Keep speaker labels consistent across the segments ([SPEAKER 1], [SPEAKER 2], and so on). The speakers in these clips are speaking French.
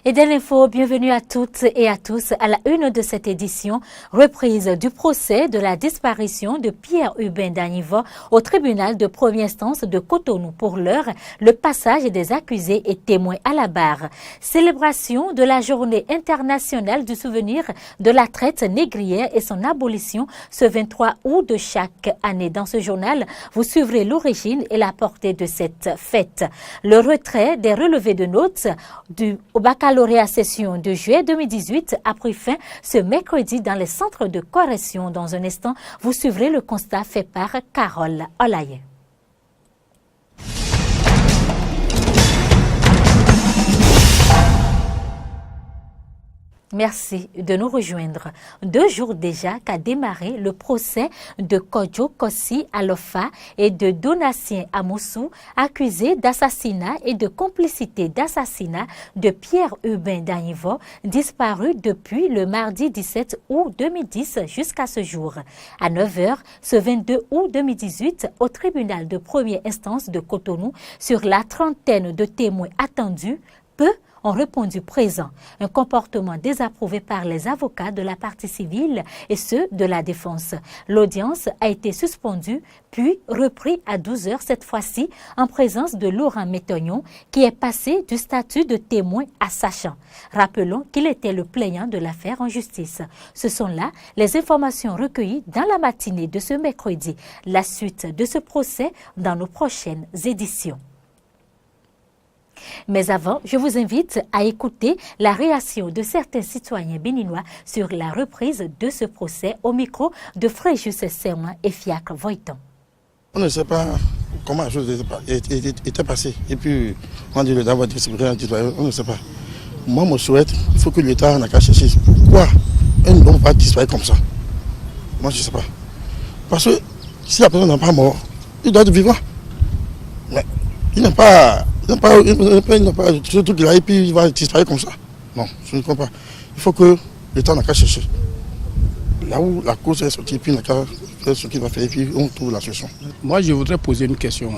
[SPEAKER 1] Et de l'info, bienvenue à toutes et à tous à la une de cette édition, reprise du procès de la disparition de Pierre-Hubin Dagnivo au tribunal de première instance de Cotonou. Pour l'heure, le passage des accusés et témoins à la barre. Célébration de la journée internationale du souvenir de la traite négrière et son abolition ce 23 août de chaque année. Dans ce journal, vous suivrez l'origine et la portée de cette fête. Le retrait des relevés de notes au baccalauréat session de juillet 2018 a pris fin ce mercredi dans les centres de correction. Dans un instant, vous suivrez le constat fait par Carole Olaye. Merci de nous rejoindre. 2 jours déjà qu'a démarré le procès de Kodjo Kossi Alofa et de Donatien Amoussou, accusés d'assassinat et de complicité d'assassinat de Pierre-Hubin Dagnivo, disparu depuis le mardi 17 août 2010 jusqu'à ce jour. À 9h, ce 22 août 2018, au tribunal de première instance de Cotonou, sur la trentaine de témoins attendus, peu ont répondu présent, un comportement désapprouvé par les avocats de la partie civile et ceux de la défense. L'audience a été suspendue, puis repris à 12h cette fois-ci en présence de Laurent Métognon, qui est passé du statut de témoin à sachant. Rappelons qu'il était le plaignant de l'affaire en justice. Ce sont là les informations recueillies dans la matinée de ce mercredi. La suite de ce procès dans nos prochaines éditions. Mais avant, je vous invite à écouter la réaction de certains citoyens béninois sur la reprise de ce procès au micro de Fréjus Serment et Fiacre Voiton.
[SPEAKER 2] On ne sait pas comment la chose était passée. Et puis, on dit d'avoir distribué, on ne sait pas. Moi, je souhaite, il faut que l'État n'a qu'à chercher. Pourquoi un homme va disparaître comme ça? Moi, je ne sais pas. Parce que si la personne n'est pas morte, il doit être vivant. Mais il n'a pas... Il n'a pas tout de là et puis il va disparaître comme ça. Non, je ne comprends pas. Il faut que l'État n'a qu'à chercher. Là où la cause est sortie, puis il n'a qu'à faire ce qu'il va faire et puis on trouve la solution.
[SPEAKER 3] Moi, je voudrais poser une question.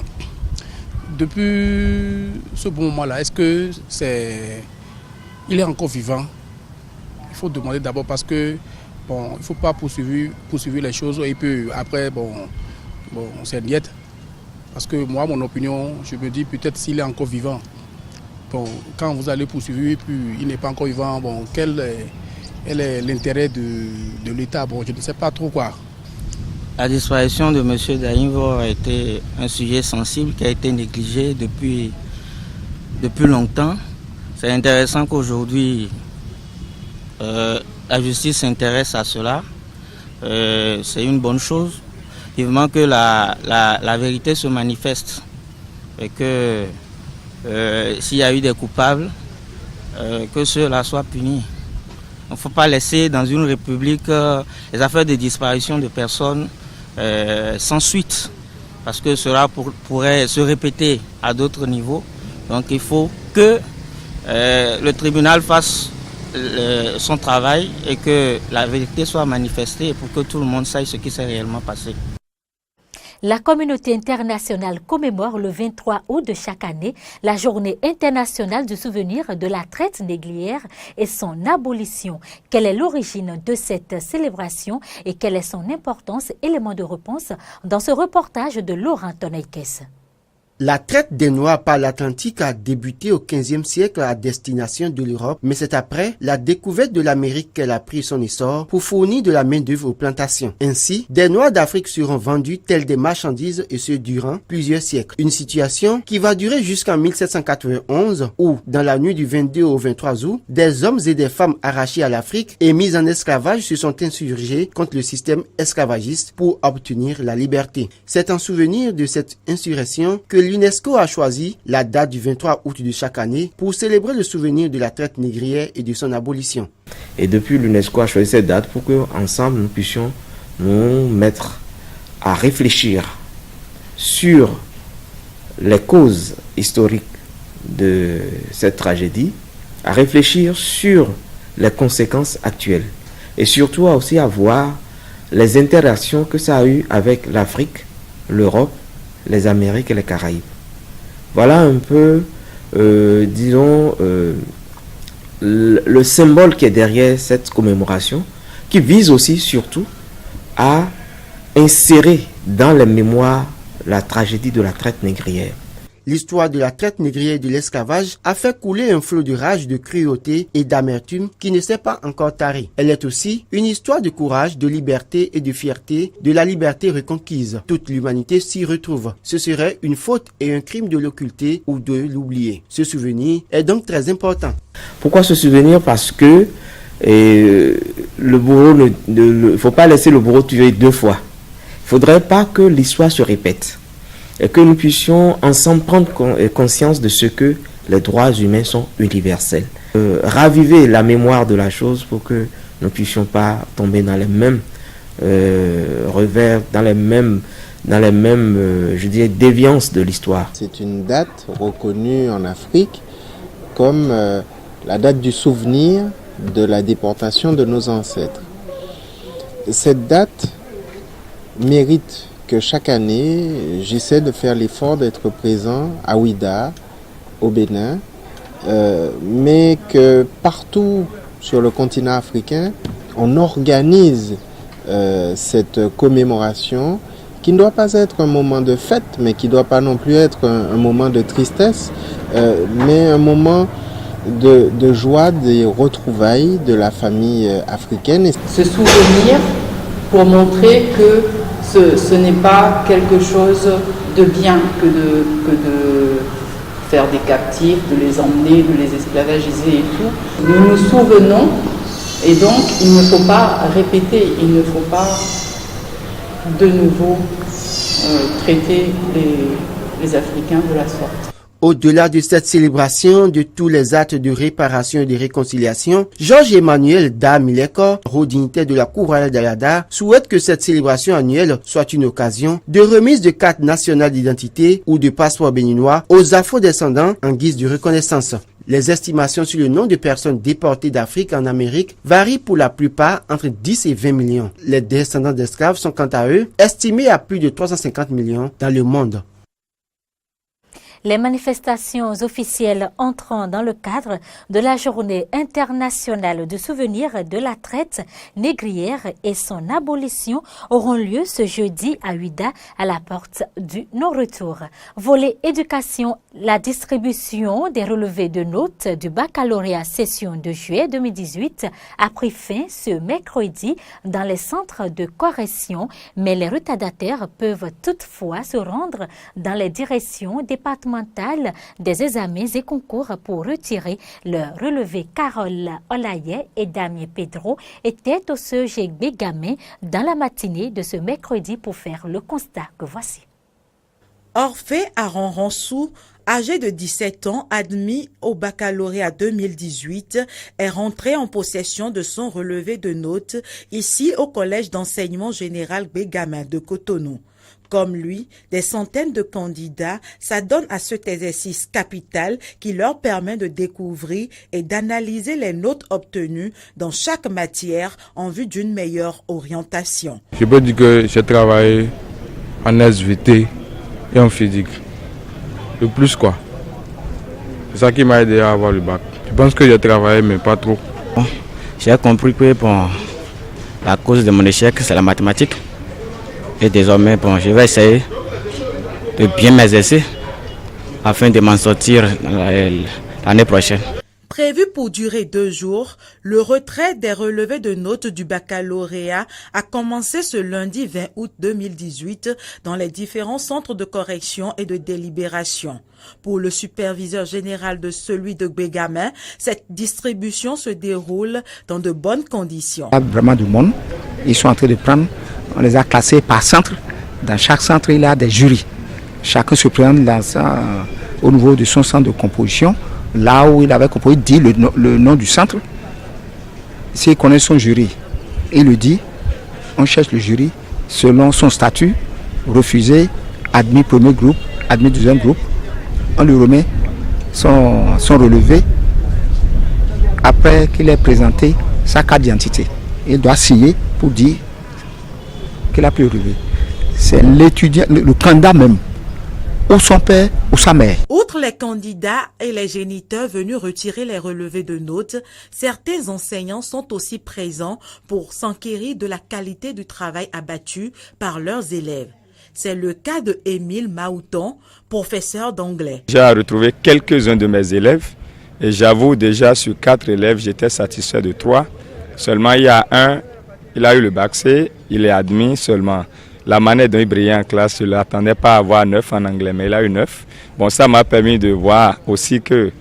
[SPEAKER 3] Depuis ce bon moment-là, est-ce que il est encore vivant? Il faut demander d'abord parce que bon, il ne faut pas poursuivre les choses et puis après, bon c'est niette. Parce que moi, mon opinion, je me dis peut-être s'il est encore vivant. Bon, quand vous allez poursuivre, puis il n'est pas encore vivant, bon, quel est l'intérêt de l'État? Bon, je ne sais pas trop quoi.
[SPEAKER 4] La disparition de M. Dagnivo a été un sujet sensible qui a été négligé depuis longtemps. C'est intéressant qu'aujourd'hui, la justice s'intéresse à cela. C'est une bonne chose. Vivement que la vérité se manifeste et que s'il y a eu des coupables, que ceux-là soient punis. Il ne faut pas laisser dans une république les affaires de disparition de personnes sans suite, parce que cela pourrait se répéter à d'autres niveaux. Donc il faut que le tribunal fasse son travail et que la vérité soit manifestée pour que tout le monde sache ce qui s'est réellement passé.
[SPEAKER 1] La communauté internationale commémore le 23 août de chaque année la journée internationale du souvenir de la traite négrière et son abolition. Quelle est l'origine de cette célébration et quelle est son importance? Élément de réponse dans ce reportage de Laurent Tonaikes.
[SPEAKER 5] La traite des Noirs par l'Atlantique a débuté au XVe siècle à destination de l'Europe, mais c'est après la découverte de l'Amérique qu'elle a pris son essor pour fournir de la main-d'œuvre aux plantations. Ainsi, des Noirs d'Afrique seront vendus tels des marchandises et ce durant plusieurs siècles. Une situation qui va durer jusqu'en 1791 où, dans la nuit du 22 au 23 août, des hommes et des femmes arrachés à l'Afrique et mis en esclavage se sont insurgés contre le système esclavagiste pour obtenir la liberté. C'est en souvenir de cette insurrection que l'UNESCO a choisi la date du 23 août de chaque année pour célébrer le souvenir de la traite négrière et de son abolition.
[SPEAKER 6] Et depuis, l'UNESCO a choisi cette date pour qu'ensemble nous puissions nous mettre à réfléchir sur les causes historiques de cette tragédie, à réfléchir sur les conséquences actuelles et surtout aussi à voir les interactions que ça a eu avec l'Afrique, l'Europe, les Amériques et les Caraïbes. Voilà un peu, disons, le symbole qui est derrière cette commémoration, qui vise aussi surtout à insérer dans les mémoires la tragédie de la traite négrière.
[SPEAKER 5] L'histoire de la traite négrière et de l'esclavage a fait couler un flot de rage, de cruauté et d'amertume qui ne s'est pas encore tari. Elle est aussi une histoire de courage, de liberté et de fierté, de la liberté reconquise. Toute l'humanité s'y retrouve. Ce serait une faute et un crime de l'occulter ou de l'oublier. Ce souvenir est donc très important.
[SPEAKER 6] Pourquoi ce souvenir? Parce que le bourreau, il ne faut pas laisser le bourreau tuer deux fois. Il ne faudrait pas que l'histoire se répète. Et que nous puissions ensemble prendre conscience de ce que les droits humains sont universels. Raviver la mémoire de la chose pour que nous ne puissions pas tomber dans les mêmes revers, dans les mêmes je dirais, déviances de l'histoire.
[SPEAKER 7] C'est une date reconnue en Afrique comme la date du souvenir de la déportation de nos ancêtres. Cette date mérite que chaque année, j'essaie de faire l'effort d'être présent à Ouidah, au Bénin, mais que partout sur le continent africain, on organise cette commémoration qui ne doit pas être un moment de fête, mais qui ne doit pas non plus être un moment de tristesse, mais un moment de joie, des retrouvailles de la famille africaine.
[SPEAKER 8] Se souvenir pour montrer que ce n'est pas quelque chose de bien que de faire des captifs, de les emmener, de les esclavagiser et tout. Nous nous souvenons et donc il ne faut pas répéter, il ne faut pas de nouveau traiter les Africains de la sorte.
[SPEAKER 5] Au-delà de cette célébration de tous les actes de réparation et de réconciliation, Georges-Emmanuel Damileko, haut dignitaire de la Cour royale d'Ayada, souhaite que cette célébration annuelle soit une occasion de remise de cartes nationales d'identité ou de passeports béninois aux afro-descendants en guise de reconnaissance. Les estimations sur le nombre de personnes déportées d'Afrique en Amérique varient pour la plupart entre 10 et 20 millions. Les descendants d'esclaves sont quant à eux estimés à plus de 350 millions dans le monde.
[SPEAKER 1] Les manifestations officielles entrant dans le cadre de la Journée internationale de souvenir de la traite négrière et son abolition auront lieu ce jeudi à Ouidah à la porte du non-retour. Volet éducation, la distribution des relevés de notes du baccalauréat session de juillet 2018 a pris fin ce mercredi dans les centres de correction, mais les retardataires peuvent toutefois se rendre dans les directions départementales des examens et concours pour retirer leur relevé. Carole Olaye et Damien Pedro étaient au CEG Bégamin dans la matinée de ce mercredi pour faire le constat que voici.
[SPEAKER 9] Orphée Aron-Ransou, âgé de 17 ans, admis au baccalauréat 2018, est rentré en possession de son relevé de notes ici au collège d'enseignement général Bégamin de Cotonou. Comme lui, des centaines de candidats s'adonnent à cet exercice capital qui leur permet de découvrir et d'analyser les notes obtenues dans chaque matière en vue d'une meilleure orientation.
[SPEAKER 10] Je peux dire que j'ai travaillé en SVT et en physique. Le plus quoi. C'est ça qui m'a aidé à avoir le bac. Je pense que j'ai travaillé mais pas trop.
[SPEAKER 4] Bon, j'ai compris que la cause de mon échec c'est la mathématique. Et désormais, je vais essayer de bien m'exercer afin de m'en sortir l'année prochaine.
[SPEAKER 9] Prévu pour durer 2 jours, le retrait des relevés de notes du baccalauréat a commencé ce lundi 20 août 2018 dans les différents centres de correction et de délibération. Pour le superviseur général de celui de Bégamin, cette distribution se déroule dans de bonnes conditions.
[SPEAKER 11] Il y a vraiment du monde. Ils sont en train de prendre, on les a classés par centre. Dans chaque centre, il y a des jurys. Chacun se présente au niveau de son centre de composition. Là où il avait composé, dit le nom du centre. S'il connaît son jury, il le dit. On cherche le jury selon son statut, refusé, admis premier groupe, admis deuxième groupe. On lui remet son relevé après qu'il ait présenté sa carte d'identité. Il doit signer pour dire qu'il a pris le relevé. C'est l'étudiant, le candidat même, ou son père ou sa mère.
[SPEAKER 9] Outre les candidats et les géniteurs venus retirer les relevés de notes, certains enseignants sont aussi présents pour s'enquérir de la qualité du travail abattu par leurs élèves. C'est le cas de Émile Maouton, professeur d'anglais.
[SPEAKER 12] J'ai retrouvé quelques-uns de mes élèves et j'avoue déjà sur 4 élèves, j'étais satisfait de 3. Seulement il y a un, il a eu le bac C, il est admis seulement. La manière dont il brillait en classe, je ne l'attendais pas à avoir 9 en anglais, mais il a eu 9. Bon, ça m'a permis de voir aussi que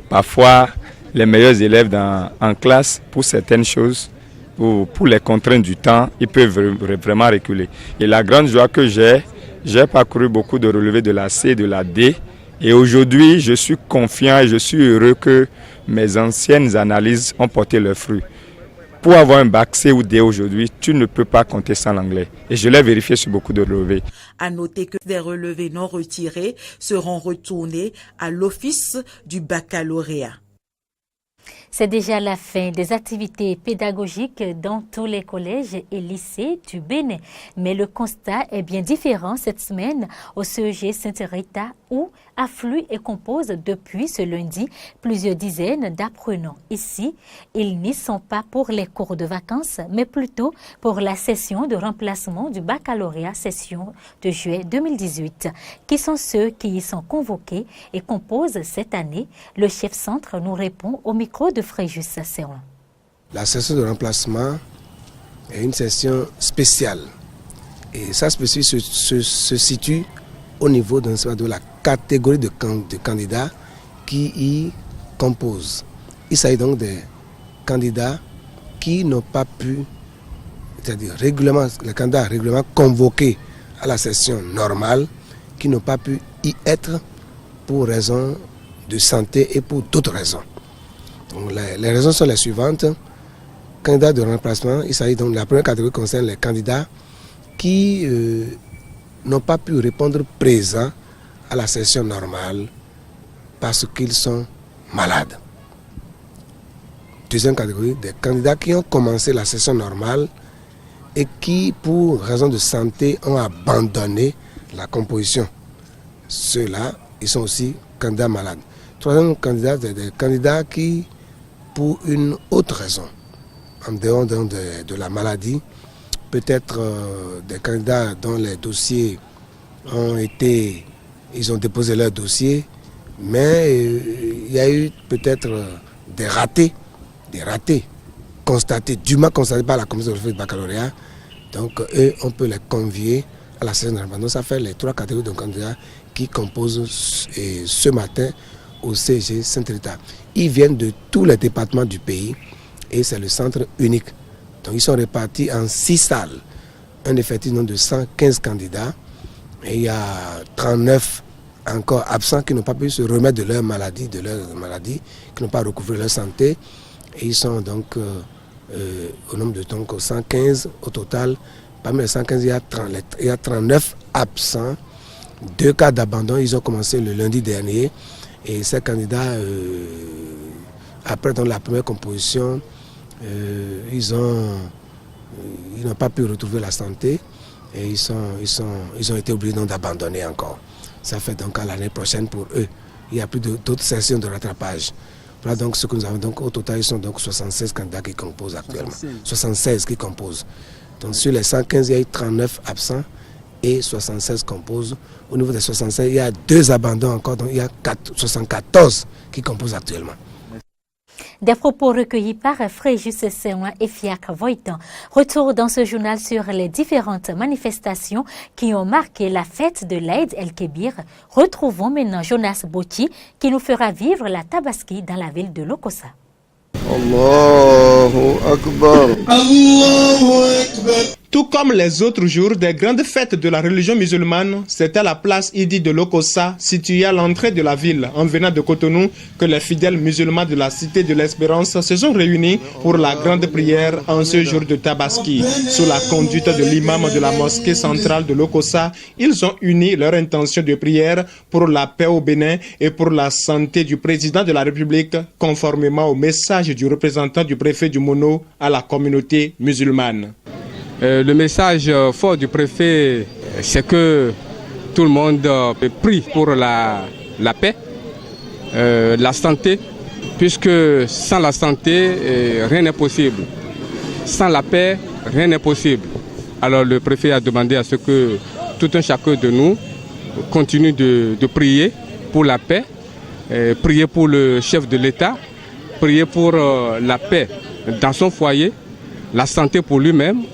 [SPEAKER 12] parfois les meilleurs élèves en classe, pour certaines choses, pour les contraintes du temps, ils peuvent vraiment reculer. Et la grande joie que j'ai parcouru beaucoup de relevés de la C et de la D. Et aujourd'hui, je suis confiant et je suis heureux que mes anciennes analyses ont porté leurs fruits. Pour avoir un bac C ou D aujourd'hui, tu ne peux pas compter sans l'anglais. Et je l'ai vérifié sur beaucoup de relevés.
[SPEAKER 9] À noter que des relevés non retirés seront retournés à l'office du baccalauréat.
[SPEAKER 1] C'est déjà la fin des activités pédagogiques dans tous les collèges et lycées du Bénin. Mais le constat est bien différent cette semaine au CEG Sainte-Rita où affluent et composent depuis ce lundi plusieurs dizaines d'apprenants. Ici, ils n'y sont pas pour les cours de vacances, mais plutôt pour la session de remplacement du baccalauréat session de juillet 2018, qui sont ceux qui y sont convoqués et composent cette année. Le chef centre nous répond au micro de Fréjus Sasséron.
[SPEAKER 13] La session de remplacement est une session spéciale. Et ça se situe au niveau de la catégorie de candidats qui y composent. Il s'agit donc des candidats qui n'ont pas pu, c'est-à-dire les candidats régulièrement convoqués à la session normale, qui n'ont pas pu y être pour raison de santé et pour d'autres raisons. Donc, les raisons sont les suivantes. Candidats de remplacement, il s'agit donc de la première catégorie qui concerne les candidats qui n'ont pas pu répondre présent à la session normale parce qu'ils sont malades. Deuxième catégorie, des candidats qui ont commencé la session normale et qui, pour raison de santé, ont abandonné la composition. Ceux-là, ils sont aussi candidats malades. Troisième candidat, des candidats qui, pour une autre raison, en dehors de la maladie, peut-être des candidats dont les dossiers ils ont déposé leur dossier, mais il y a eu peut-être des ratés dûment constatés par la commission de baccalauréat. Donc eux, on peut les convier à la session de remplacement. Donc ça fait les 3 catégories de candidats qui composent ce matin au CEG Sainte-Rita. Ils viennent de tous les départements du pays et c'est le centre unique. Donc ils sont répartis en 6 salles. Un effectif de 115 candidats. Et il y a 39 encore absents qui n'ont pas pu se remettre de leur maladie, qui n'ont pas recouvré leur santé. Et ils sont donc au nombre de 115 au total. Parmi les 115, il y a 39 absents. 2 cas d'abandon, ils ont commencé le lundi dernier. Et ces candidats, après dans la première composition, ils n'ont pas pu retrouver la santé et ils ont été obligés d'abandonner encore. Ça fait donc à l'année prochaine pour eux. Il n'y a plus d'autres sessions de rattrapage. Voilà donc ce que nous avons. Donc au total, ils sont donc 76 candidats qui composent actuellement. 76 qui composent. Donc sur les 115, il y a eu 39 absents et 76 composent. Au niveau des 76, il y a 2 abandons encore, donc il y a 74 qui composent actuellement.
[SPEAKER 1] Des propos recueillis par Fréjus Sasséron et Fiacre Voitan. Retour dans ce journal sur les différentes manifestations qui ont marqué la fête de l'Aïd el-Kébir. Retrouvons maintenant Jonas Boti qui nous fera vivre la Tabaski dans la ville de Lokossa.
[SPEAKER 14] Allahu Akbar. Allahu Akbar. Tout comme les autres jours des grandes fêtes de la religion musulmane, c'est à la place Idi de Lokossa, située à l'entrée de la ville, en venant de Cotonou, que les fidèles musulmans de la Cité de l'Espérance se sont réunis pour la grande prière en ce jour de Tabaski. Sous la conduite de l'imam de la mosquée centrale de Lokossa, ils ont uni leur intention de prière pour la paix au Bénin et pour la santé du président de la République, conformément au message du représentant du préfet du Mono à la communauté musulmane.
[SPEAKER 15] Le message fort du préfet, c'est que tout le monde prie pour la paix, la santé, puisque sans la santé, rien n'est possible. Sans la paix, rien n'est possible. Alors le préfet a demandé à ce que tout un chacun de nous continue de prier pour la paix, prier pour le chef de l'État, prier pour la paix dans son foyer, la santé pour lui-même,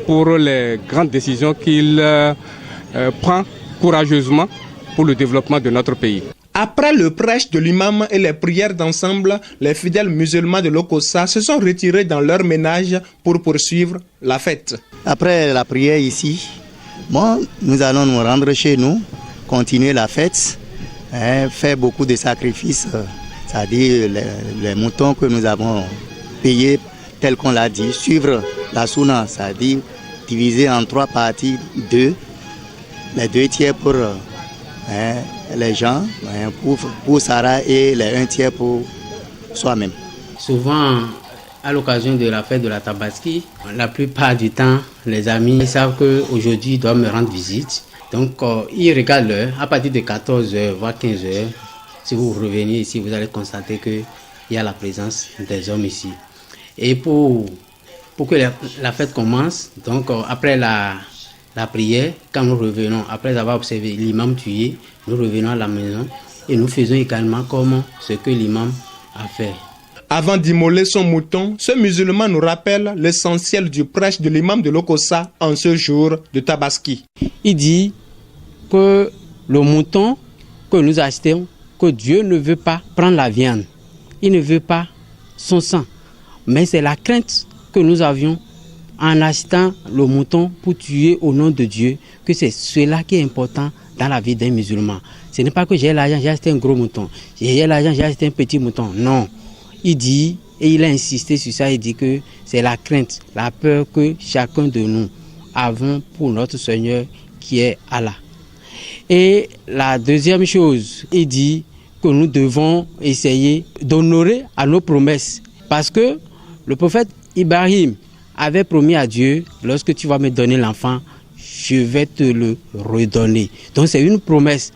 [SPEAKER 15] pour les grandes décisions qu'il prend courageusement pour le développement de notre pays.
[SPEAKER 14] Après le prêche de l'imam et les prières d'ensemble, les fidèles musulmans de l'Okossa se sont retirés dans leur ménage pour poursuivre la fête.
[SPEAKER 16] Après la prière ici, nous allons nous rendre chez nous, continuer la fête, faire beaucoup de sacrifices, c'est-à-dire les moutons que nous avons payés tel qu'on l'a dit, suivre la souna, c'est-à-dire diviser en 3 parties, les 2 tiers pour les gens, pour Sarah et les 1 tiers pour soi-même.
[SPEAKER 17] Souvent, à l'occasion de la fête de la Tabaski, la plupart du temps, les amis savent qu'aujourd'hui ils doivent me rendre visite. Donc, ils regardent l'heure, à partir de 14h, voire 15h. Si vous revenez ici, vous allez constater qu'il y a la présence des hommes ici. Et pour que la fête commence, donc après la prière, quand nous revenons, après avoir observé l'imam tué, nous revenons à la maison et nous faisons également comme ce que l'imam a fait.
[SPEAKER 14] Avant d'immoler son mouton, ce musulman nous rappelle l'essentiel du prêche de l'imam de l'Okossa en ce jour de Tabaski.
[SPEAKER 17] Il dit que le mouton que nous achetons, que Dieu ne veut pas prendre la viande, il ne veut pas son sang, mais c'est la crainte que nous avions en achetant le mouton pour tuer au nom de Dieu, que c'est cela qui est important dans la vie d'un musulman. Ce n'est pas que j'ai l'argent, j'ai acheté un gros mouton, j'ai l'argent, j'ai acheté un petit mouton, non. Il dit, et il a insisté sur ça, il dit que c'est la crainte, la peur que chacun de nous avons pour notre Seigneur qui est Allah. Et la deuxième chose, il dit que nous devons essayer d'honorer à nos promesses. Parce que le prophète Ibrahim avait promis à Dieu, lorsque tu vas me donner l'enfant, je vais te le redonner. Donc c'est une promesse.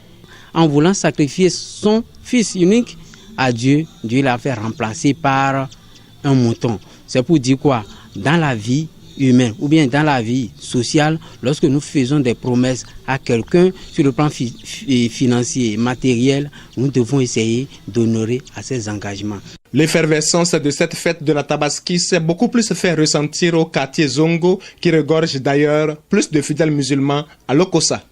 [SPEAKER 17] En voulant sacrifier son fils unique à Dieu, Dieu l'a fait remplacer par un mouton. C'est pour dire quoi? Dans la vie humaine ou bien dans la vie sociale, lorsque nous faisons des promesses à quelqu'un sur le plan financier, matériel, nous devons essayer d'honorer à ces engagements.
[SPEAKER 14] L'effervescence de cette fête de la Tabaski s'est beaucoup plus fait ressentir au quartier Zongo, qui regorge d'ailleurs plus de fidèles musulmans à l'Okossa.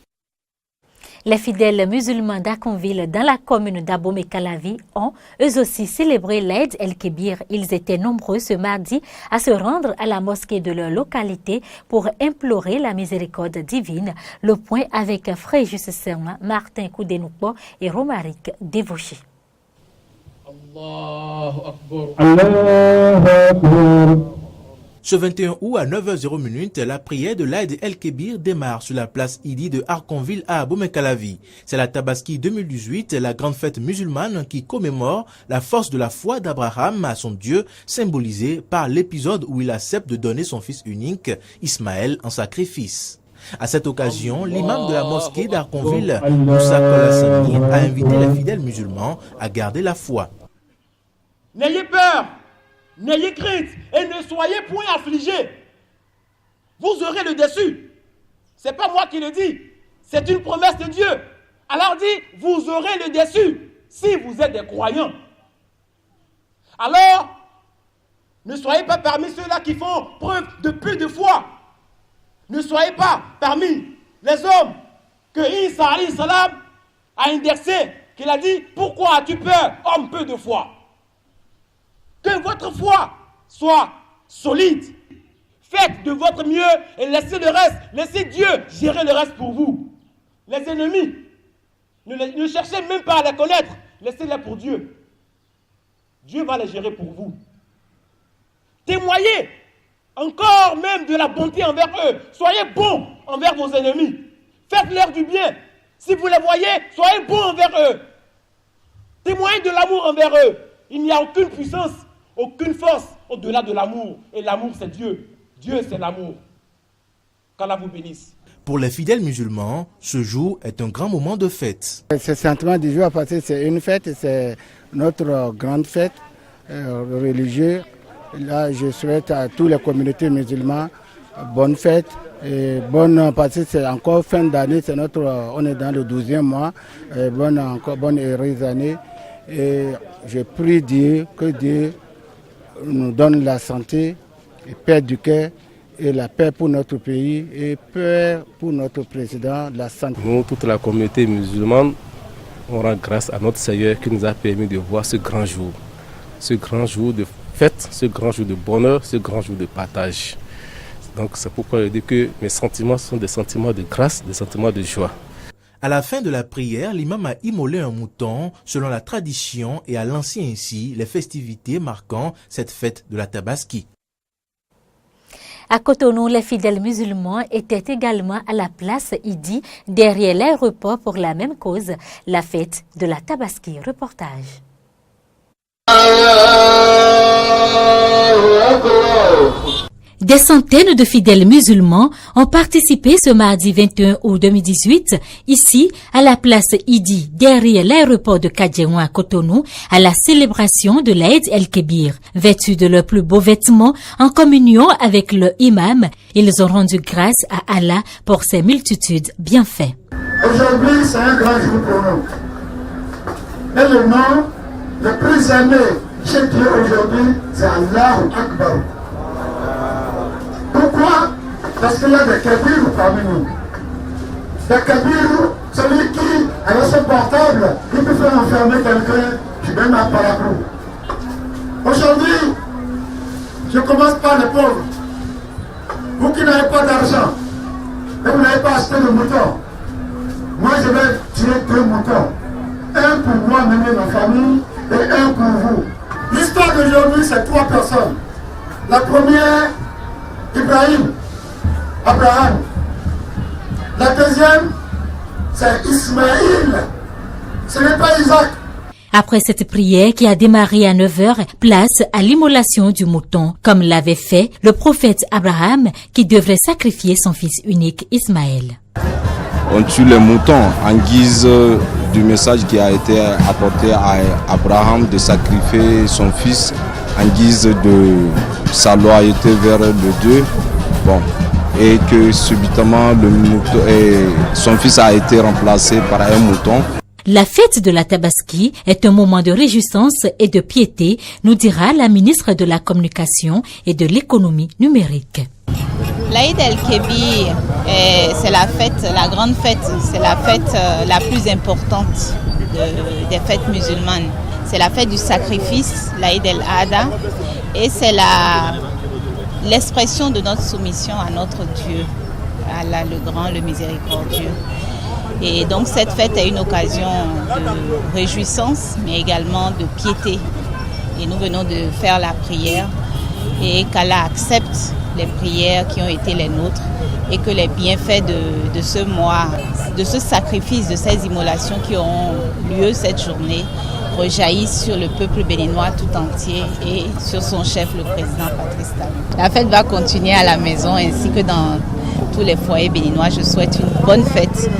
[SPEAKER 1] Les fidèles musulmans d'Akonville dans la commune d'Abomey-Calavi ont eux aussi célébré l'Aïd el-Kébir. Ils étaient nombreux ce mardi à se rendre à la mosquée de leur localité pour implorer la miséricorde divine. Le point avec Frère Juste Serment, Martin Koudenoupo et Romaric Devouché.
[SPEAKER 18] Ce 21 août à 9h00, la prière de l'Aïd el-Kébir démarre sur la place Idi de Arconville à Abomey-Calavi. C'est la Tabaski 2018, la grande fête musulmane qui commémore la force de la foi d'Abraham à son Dieu, symbolisée par l'épisode où il accepte de donner son fils unique, Ismaël, en sacrifice. À cette occasion, l'imam de la mosquée d'Arconville, Moussa Kolassani, a invité les fidèles musulmans à garder la foi.
[SPEAKER 19] N'ayez peur, n'ayez crainte et ne soyez point affligés. Vous aurez le dessus. Ce n'est pas moi qui le dis, c'est une promesse de Dieu. Alors dit, vous aurez le dessus si vous êtes des croyants. Alors, ne soyez pas parmi ceux-là qui font preuve de peu de foi. Ne soyez pas parmi les hommes que Isa alayhi salam a indexé, qu'il a dit, pourquoi as-tu peur, homme peu de foi? Que votre foi soit solide. Faites de votre mieux et laissez le reste. Laissez Dieu gérer le reste pour vous. Les ennemis, ne cherchez même pas à les connaître. Laissez-les pour Dieu. Dieu va les gérer pour vous. Témoignez encore même de la bonté envers eux. Soyez bons envers vos ennemis. Faites-leur du bien. Si vous les voyez, soyez bons envers eux. Témoignez de l'amour envers eux. Il n'y a aucune puissance, aucune force au-delà de l'amour. Et l'amour, c'est Dieu. Dieu, c'est l'amour. Qu'Allah vous bénisse.
[SPEAKER 18] Pour les fidèles musulmans, ce jour est un grand moment de fête.
[SPEAKER 20] Ce sentiment du jour, parce que c'est une fête, c'est notre grande fête religieuse. Là, je souhaite à toutes les communautés musulmanes bonne fête. Et bonne, parce que c'est encore fin d'année, on est dans le 12e mois. Bonne heureuse année. Et je prie Dieu, que Dieu nous donne la santé et paix du cœur. Et la paix pour notre pays et paix pour notre président, la santé.
[SPEAKER 21] Nous, toute la communauté musulmane, on rend grâce à notre Seigneur qui nous a permis de voir ce grand jour de fête, ce grand jour de bonheur, ce grand jour de partage. Donc c'est pourquoi je dis que mes sentiments sont des sentiments de grâce, des sentiments de joie.
[SPEAKER 18] À la fin de la prière, l'imam a immolé un mouton selon la tradition et a lancé ainsi les festivités marquant cette fête de la Tabaski.
[SPEAKER 1] À Cotonou, les fidèles musulmans étaient également à la place Idi, derrière l'aéroport pour la même cause, la fête de la Tabaski. Reportage. Des centaines de fidèles musulmans ont participé ce mardi 21 août 2018, ici, à la place Idi, derrière l'aéroport de Kadjewan à Cotonou, à la célébration de l'Aïd el-Kébir. Vêtus de leurs plus beaux vêtements, en communion avec le imam, ils ont rendu grâce à Allah pour ses multitudes bienfaits.
[SPEAKER 22] Aujourd'hui, c'est un grand jour pour nous. Et le nom le plus aimé chez Dieu aujourd'hui, c'est Allahu Akbar. Pourquoi? Parce qu'il y a des Kabirs parmi nous. Des Kabirs, celui qui, avec son portable, il peut faire enfermer quelqu'un qui donne un parapluie. Aujourd'hui, je commence par les pauvres. Vous qui n'avez pas d'argent, et vous n'avez pas acheté de mouton, moi je vais tuer 2 moutons. Un pour moi, mener ma famille, et un pour vous. L'histoire d'aujourd'hui, c'est 3 personnes. La première, Abraham. La deuxième, c'est Ismaïl. Ce n'est pas Isaac.
[SPEAKER 1] Après cette prière qui a démarré à 9h, place à l'immolation du mouton, comme l'avait fait le prophète Abraham qui devrait sacrifier son fils unique Ismaël.
[SPEAKER 23] On tue les moutons en guise du message qui a été apporté à Abraham de sacrifier son fils en guise de sa loyauté vers le Dieu. Bon, et que subitement son fils a été remplacé par un mouton.
[SPEAKER 1] La fête de la Tabaski est un moment de réjouissance et de piété, nous dira la ministre de la Communication et de l'Économie numérique.
[SPEAKER 24] L'Aïd el-Kébir, c'est la fête, la grande fête, c'est la fête la plus importante des fêtes musulmanes. C'est la fête du sacrifice, l'Aïd el-Adha, et c'est l'expression de notre soumission à notre Dieu, Allah le grand, le miséricordieux. Et donc cette fête est une occasion de réjouissance, mais également de piété. Et nous venons de faire la prière et qu'Allah accepte les prières qui ont été les nôtres et que les bienfaits de ce mois, de ce sacrifice, de ces immolations qui auront lieu cette journée rejaillissent sur le peuple béninois tout entier et sur son chef, le président Patrice Talon. La fête va continuer à la maison ainsi que dans tous les foyers béninois. Je souhaite une bonne fête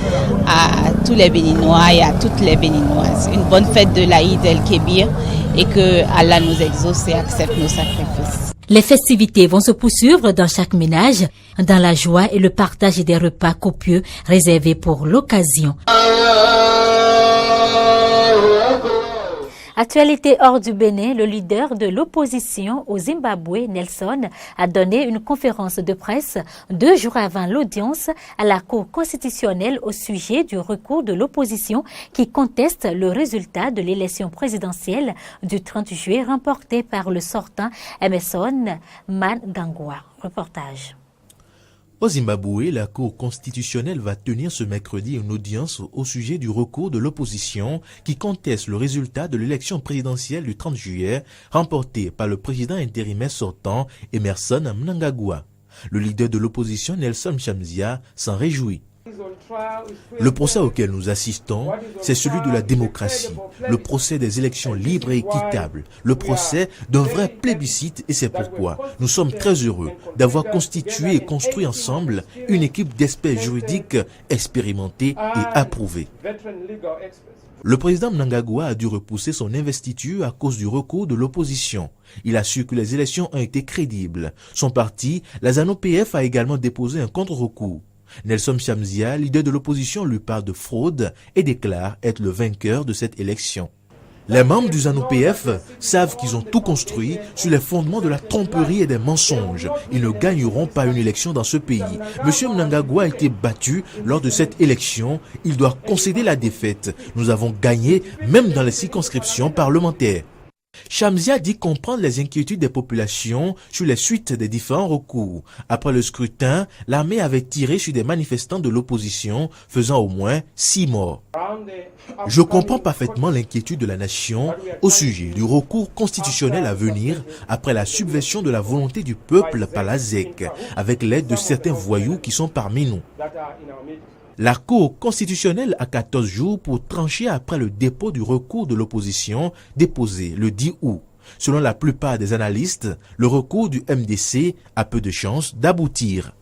[SPEAKER 24] à tous les Béninois et à toutes les Béninoises. Une bonne fête de l'Aïd el-Kébir et que Allah nous exauce et accepte nos sacrifices.
[SPEAKER 1] Les festivités vont se poursuivre dans chaque ménage, dans la joie et le partage des repas copieux réservés pour l'occasion. Actualité hors du Bénin, le leader de l'opposition au Zimbabwe, Nelson, a donné une conférence de presse 2 jours avant l'audience à la Cour constitutionnelle au sujet du recours de l'opposition qui conteste le résultat de l'élection présidentielle du 30 juillet remportée par le sortant Emmerson Mnangagwa. Reportage.
[SPEAKER 18] Au Zimbabwe, la Cour constitutionnelle va tenir ce mercredi une audience au sujet du recours de l'opposition qui conteste le résultat de l'élection présidentielle du 30 juillet remportée par le président intérimaire sortant Emmerson Mnangagwa. Le leader de l'opposition, Nelson Chamzia, s'en réjouit. Le procès auquel nous assistons, c'est celui de la démocratie, le procès des élections libres et équitables, le procès d'un vrai plébiscite, et c'est pourquoi nous sommes très heureux d'avoir constitué et construit ensemble une équipe d'experts juridiques expérimentés et approuvés. Le président Mnangagwa a dû repousser son investiture à cause du recours de l'opposition. Il a su que les élections ont été crédibles. Son parti, la ZANU-PF, a également déposé un contre-recours. Nelson Chamzia, leader de l'opposition, lui parle de fraude et déclare être le vainqueur de cette élection. Les membres du ZANU-PF savent qu'ils ont tout construit sur les fondements de la tromperie et des mensonges. Ils ne gagneront pas une élection dans ce pays. Monsieur Mnangagwa a été battu lors de cette élection. Il doit concéder la défaite. Nous avons gagné même dans les circonscriptions parlementaires. Chamzia dit comprendre les inquiétudes des populations sur les suites des différents recours. Après le scrutin, l'armée avait tiré sur des manifestants de l'opposition, faisant au moins 6 morts. Je comprends parfaitement l'inquiétude de la nation au sujet du recours constitutionnel à venir après la subversion de la volonté du peuple par la ZEC, avec l'aide de certains voyous qui sont parmi nous. La Cour constitutionnelle a 14 jours pour trancher après le dépôt du recours de l'opposition déposé le 10 août. Selon la plupart des analystes, le recours du MDC a peu de chances d'aboutir.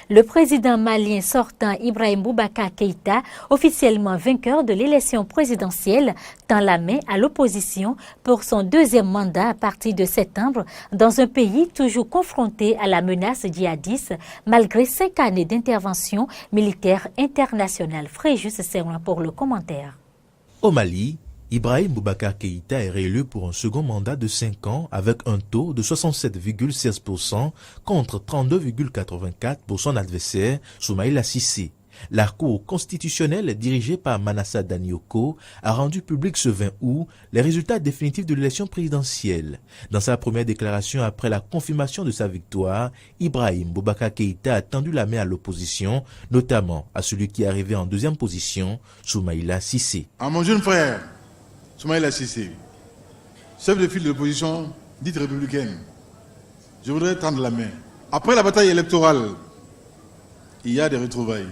[SPEAKER 1] Le président malien sortant Ibrahim Boubacar Keïta, officiellement vainqueur de l'élection présidentielle, tend la main à l'opposition pour son deuxième mandat à partir de septembre dans un pays toujours confronté à la menace djihadiste malgré 5 années d'intervention militaire internationale. Fréjus Serouin pour le commentaire.
[SPEAKER 18] Au Mali, Ibrahim Boubacar Keïta est réélu pour un second mandat de 5 ans avec un taux de 67,16% contre 32,84% pour son adversaire Soumaïla Cissé. La Cour constitutionnelle dirigée par Manassa Danioko a rendu public ce 20 août les résultats définitifs de l'élection présidentielle. Dans sa première déclaration après la confirmation de sa victoire, Ibrahim Boubacar Keïta a tendu la main à l'opposition, notamment à celui qui est arrivé en deuxième position, Soumaïla Cissé.
[SPEAKER 2] À mon jeune frère, Soumaïla Cissé, chef de file de l'opposition dite républicaine, je voudrais tendre la main. Après la bataille électorale, il y a des retrouvailles.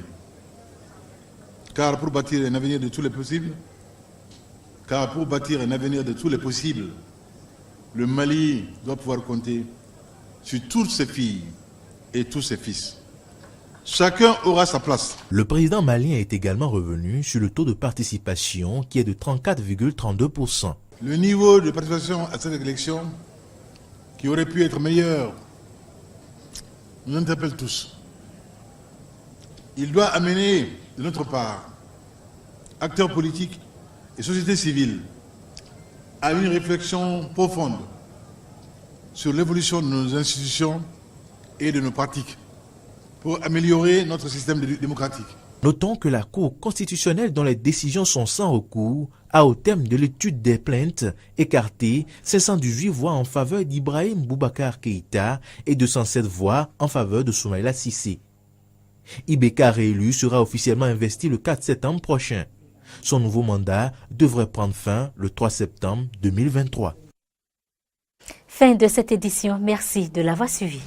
[SPEAKER 2] Car pour bâtir un avenir de tous les possibles, le Mali doit pouvoir compter sur toutes ses filles et tous ses fils. Chacun aura sa place.
[SPEAKER 18] Le président malien est également revenu sur le taux de participation qui est de 34,32%.
[SPEAKER 2] Le niveau de participation à cette élection, qui aurait pu être meilleur, nous interpelle tous. Il doit amener, de notre part, acteurs politiques et société civile, à une réflexion profonde sur l'évolution de nos institutions et de nos pratiques, pour améliorer notre système démocratique.
[SPEAKER 18] Notons que la Cour constitutionnelle, dont les décisions sont sans recours, a au terme de l'étude des plaintes écarté 518 voix en faveur d'Ibrahim Boubacar Keïta et 207 voix en faveur de Soumaïla Cissé. IBK réélu sera officiellement investi le 4 septembre prochain. Son nouveau mandat devrait prendre fin le 3 septembre 2023.
[SPEAKER 1] Fin de cette édition. Merci de l'avoir suivi.